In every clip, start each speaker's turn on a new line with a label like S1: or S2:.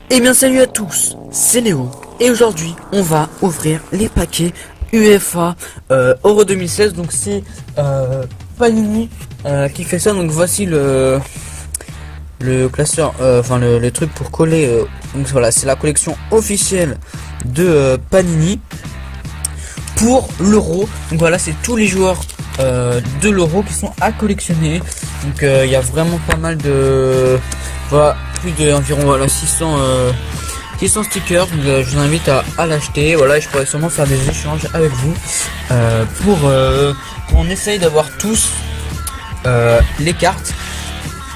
S1: Eh bien salut à tous, c'est Léo et aujourd'hui on va ouvrir les paquets UEFA Euro 2016. Donc c'est Panini qui fait ça. Donc voici le classeur, enfin le truc pour coller. Donc voilà, c'est la collection officielle de Panini pour l'Euro. Donc voilà, c'est tous les joueurs de l'Euro qui sont à collectionner. Donc il y a vraiment pas mal de, voilà, plus d'environ voilà 600 stickers. Donc, je vous invite à l'acheter. Voilà, je pourrais sûrement faire des échanges avec vous pour qu'on essaye d'avoir tous les cartes,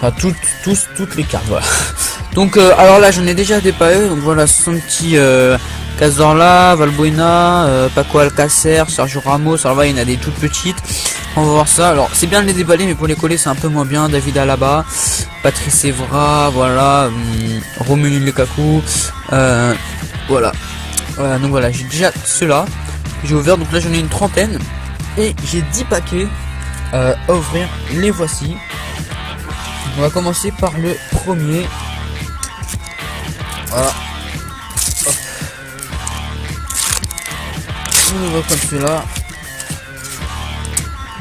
S1: enfin toutes les cartes. Voilà. Donc alors là j'en ai déjà dépaillé. Donc voilà, son petit Cazorla, Valbuena, Paco Alcacer, Sergio Ramos. Alors là il y en a des toutes petites. On va voir ça. Alors c'est bien de les déballer, mais pour les coller c'est un peu moins bien. David Alaba, Patrice Evra, voilà, Romelu Lukaku, voilà. Donc voilà, j'ai déjà ceux-là que j'ai ouvert. Donc là j'en ai une trentaine et j'ai 10 paquets à ouvrir. Les voici. On va commencer par le premier. Voilà. Hop. On ouvre comme cela.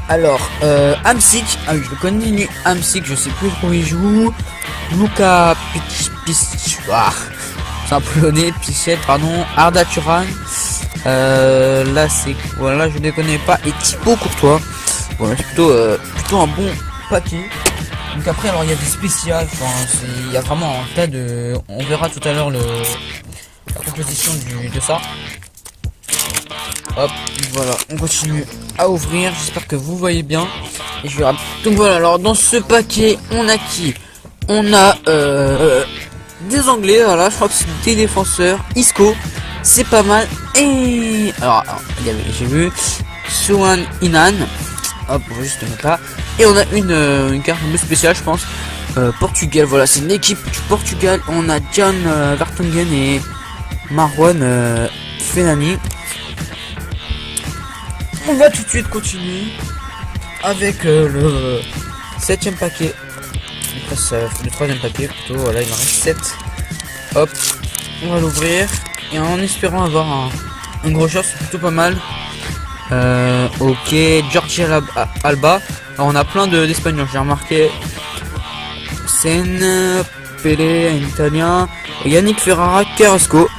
S1: Alors, Hamsik, ah oui, je le connais, Hamsik, je sais plus où il joue. Luka c'est un polonais, Pichette, pardon, Arda Turan. Là c'est, voilà, je ne les connais pas. Et Thibaut Courtois. Voilà, c'est plutôt un bon paquet. Donc après, alors il y a des spéciales, enfin, il y a vraiment un tas de, on verra tout à l'heure la composition de ça. Hop, voilà, on continue à ouvrir. J'espère que vous voyez bien. Et je vais... Donc voilà, alors dans ce paquet, on a qui? On a des Anglais, voilà, je crois que c'est des défenseurs. Isco, c'est pas mal. Et alors j'ai vu Suan Inan. Hop, on va juste le mettre là. Et on a une carte un peu spéciale, je pense. Portugal, voilà, c'est une équipe du Portugal. On a John Vertonghen et Marwan Fellaini. On va tout de suite continuer avec le 7ème paquet. Le 3ème paquet plutôt, voilà, il en reste 7. Hop, on va l'ouvrir. Et en espérant avoir un gros short, c'est plutôt pas mal. Ok, Jordi Alba. Alors on a plein d'Espagnols, j'ai remarqué. Sen, Pelé, un Italien. Yannick Ferrara, Carrasco.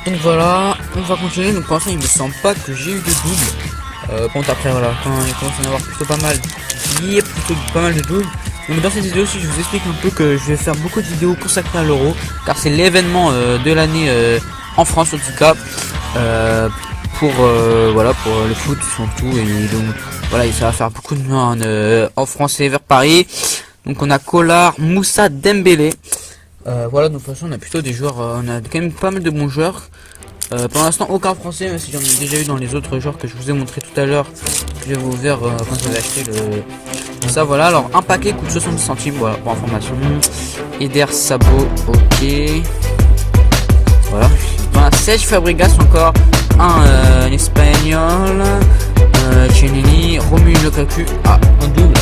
S1: Donc voilà, on va continuer. Donc pour l'instant il me semble pas que j'ai eu de double. Bon après voilà, quand il commence à en avoir plutôt pas mal, il y a plutôt pas mal de doubles. Donc dans cette vidéo aussi je vous explique un peu que je vais faire beaucoup de vidéos consacrées à l'Euro, car c'est l'événement de l'année en France en tout cas, pour voilà, pour le foot surtout. Et donc voilà, ça va faire beaucoup de monde en français vers Paris. Donc on a Collard, Moussa Dembélé. Voilà, donc de toute façon on a plutôt des joueurs, on a quand même pas mal de bons joueurs. Pour l'instant aucun français, même si j'en ai déjà eu dans les autres joueurs que je vous ai montré tout à l'heure. Je vais vous ouvrir quand j'avais acheté ça. Voilà, alors un paquet coûte 70 centimes, voilà, pour information. Eder Sabo, ok. Voilà, voilà, Serge Fabregas encore, un espagnol, Chenini, Romelu Lukaku, un double.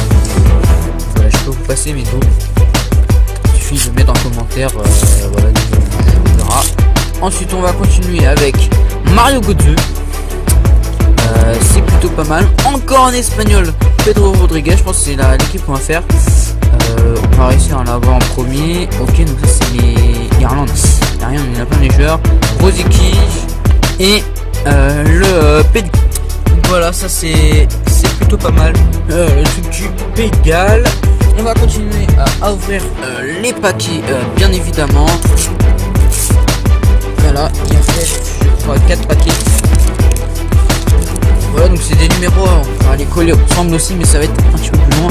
S1: Voilà, je peux vous passer mes doubles. Il suffit de mettre en commentaire, voilà, on verra. Ensuite on va continuer avec Mario Götze. C'est plutôt pas mal. Encore en espagnol, Pedro Rodriguez. Je pense que c'est l'équipe qu'on va faire. On va réussir à l'avoir en premier. Ok, donc ça c'est les Irlande. Il n'y a rien, on a plein les joueurs. Rosicky et le Pays. Donc voilà, ça c'est plutôt pas mal. Le truc du Pays de Galles. On va continuer à ouvrir les paquets, bien évidemment. Voilà, il y a fait, je crois, 4 paquets. Voilà, donc c'est des numéros, on va les coller ensemble aussi, mais ça va être un petit peu plus loin.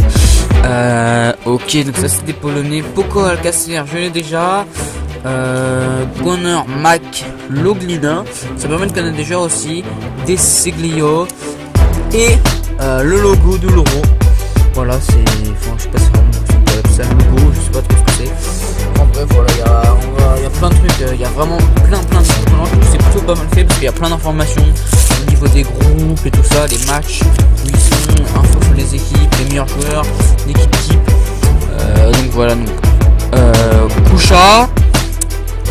S1: Ok, donc ça c'est des Polonais. Paco Alcacer, je l'ai déjà. Gunnar Mac Loglina. Ça permet de connaître des joueurs aussi. Des Seglio. Et le logo de l'Euro. Voilà, c'est. Enfin, je sais pas si c'est un logo, je sais pas trop ce que c'est. En bref, voilà, il y a plein de trucs, il y a vraiment plein de trucs. C'est plutôt pas mal fait parce qu'il y a plein d'informations au niveau des groupes et tout ça, les matchs, où ils sont, infos sur les équipes, les meilleurs joueurs, l'équipe type. Donc voilà, donc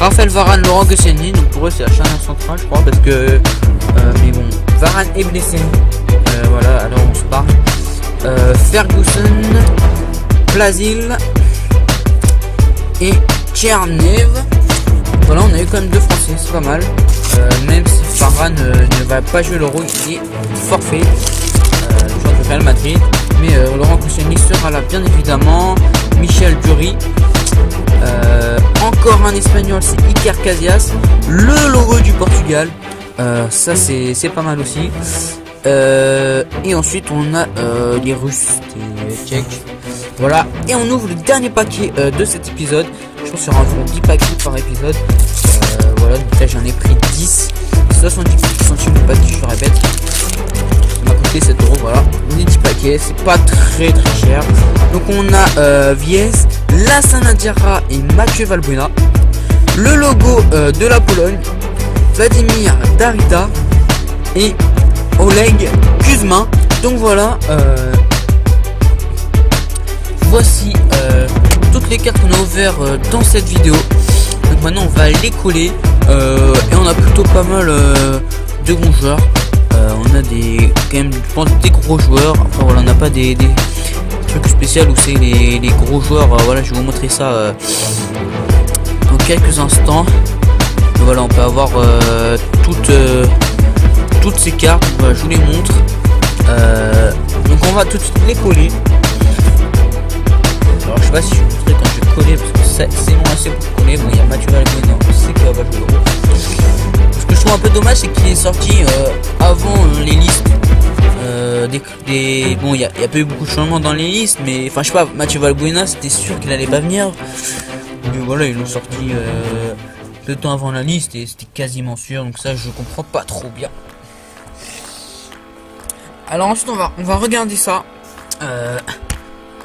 S1: Raphaël Varane, Laurent Koscielny. Donc pour eux c'est la charnière centrale je crois parce que mais bon, Varane est blessé. Voilà, alors on se parle. Ferguson, Plasil et Tchernev. Voilà, on a eu quand même 2 Français, c'est pas mal. Même si Varane ne va pas jouer l'Euro, il est forfait. Joueur de Real Madrid. Mais Laurent Koscielny sera là bien évidemment. Michel Dury. Encore un espagnol, c'est Iker Casillas. Le logo du Portugal. Ça c'est pas mal aussi. Et ensuite on a les Russes, les Tchèques. Voilà, et on ouvre le dernier paquet de cet épisode. Je pense qu'il y aura environ 10 paquets par épisode. Voilà, donc là j'en ai pris 10. 70 centimes le paquet, je le répète. Ça m'a coûté 7 €, voilà. Les 10 paquets, c'est pas très cher. Donc on a Viez, Lassana Diarra et Mathieu Valbuena. Le logo de la Pologne, Vladimir Darida et Oleg Kuzma. Donc voilà, voici toutes les cartes qu'on a ouvertes dans cette vidéo. Donc maintenant on va les coller et on a plutôt pas mal de bons joueurs. On a des quand même je pense des gros joueurs. Après voilà, on n'a pas des trucs spéciaux où c'est les gros joueurs. Voilà, je vais vous montrer ça dans quelques instants. Donc voilà, on peut avoir toutes ces cartes. Voilà, je vous les montre. Donc on va tout de suite les coller. Alors je sais pas si je vous montrerai quand je vais coller parce que c'est long assez pour coller. Bon, il y a Mathieu Valbuena, on sait qu'il va pas jouer l'Euro. Ce que je trouve un peu dommage, c'est qu'il est sorti avant les listes. Bon, il y a pas eu beaucoup de changements dans les listes, mais enfin je sais pas, Mathieu Valbuena c'était sûr qu'il allait pas venir. Mais voilà, ils l'ont sorti 2 temps avant la liste et c'était quasiment sûr, donc ça je comprends pas trop bien. Alors ensuite on va regarder ça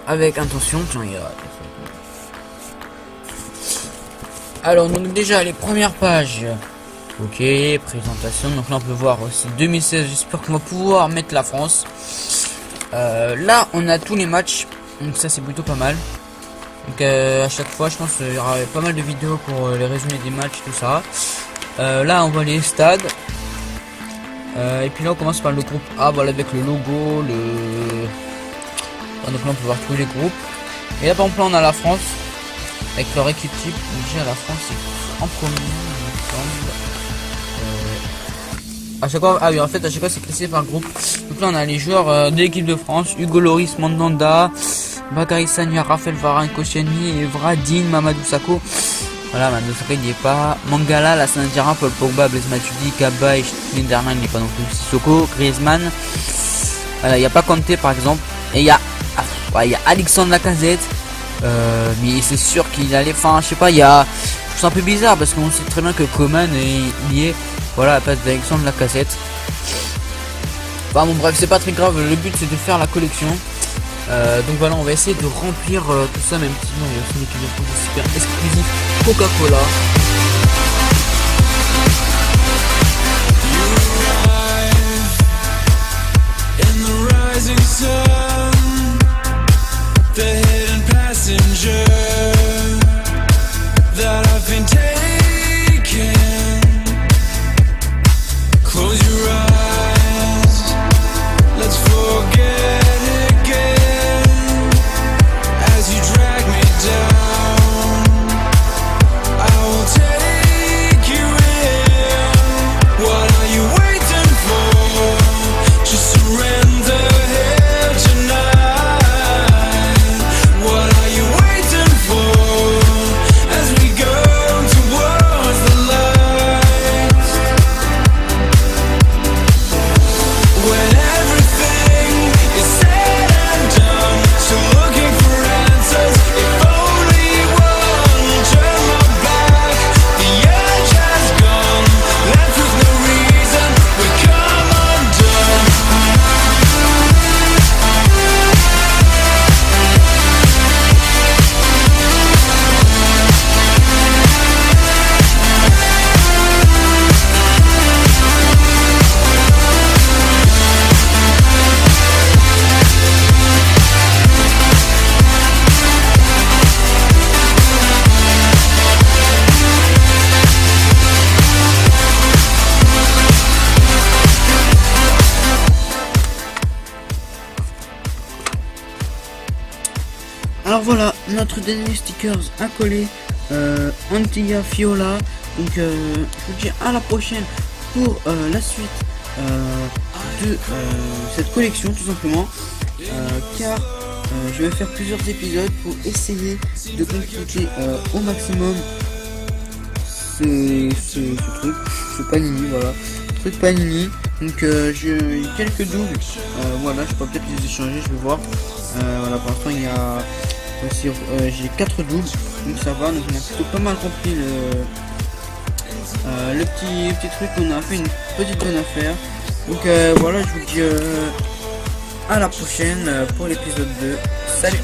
S1: avec intention. Tiens, alors donc déjà les premières pages. Ok, présentation. Donc là on peut voir c'est 2016. J'espère qu'on va pouvoir mettre la France. Là on a tous les matchs. Donc ça c'est plutôt pas mal. Donc à chaque fois je pense qu'il y aura pas mal de vidéos pour les résumés des matchs, tout ça. Là on voit les stades. Et puis là on commence par le groupe A, voilà, avec le logo, donc là on peut voir tous les groupes. Et là par exemple là, on a la France avec leur équipe type. Donc déjà la France c'est en premier, il me semble. À chaque fois, ah oui, en fait à chaque fois c'est classé par groupe. Donc là on a les joueurs de l'équipe de France: Hugo Lloris, Mandanda, Bakary Sagna, Raphaël Varane, Koscielny, Evra, Digne, Mamadou Sakho. Voilà, Mamadou Sakho il n'y est pas. Mangala, Lassana Diarra, Paul Pogba, Blaise Matuidi, Kaba et Linderman il n'y est pas non plus. Sissoko, Griezmann. Voilà, il n'y a pas Kanté par exemple. Et il y a Alexandre Lacazette. Mais c'est sûr qu'il allait. Enfin, je sais pas, je trouve ça un peu bizarre parce qu'on sait très bien que Coman y est. Voilà, à la place d'Alexandre Lacazette. Enfin bon, bref, c'est pas très grave. Le but c'est de faire la collection. Donc voilà, on va essayer de remplir tout ça, même si non, il y a aussi une équipe de France super exclusive Coca-Cola. voilà, notre dernier stickers à coller, Antilla Fiola. Donc je vous dis à la prochaine pour la suite de cette collection tout simplement, car je vais faire plusieurs épisodes pour essayer de compléter au maximum ce panini, voilà, truc panini. Donc j'ai quelques doubles, voilà, je peux peut-être les échanger, je vais voir. Voilà, pour l'instant il y a aussi, j'ai 4 doubles, donc ça va, donc on a plutôt pas mal compris le petit truc, on a fait une petite bonne affaire. Donc voilà, je vous dis à la prochaine pour l'épisode 2. Salut.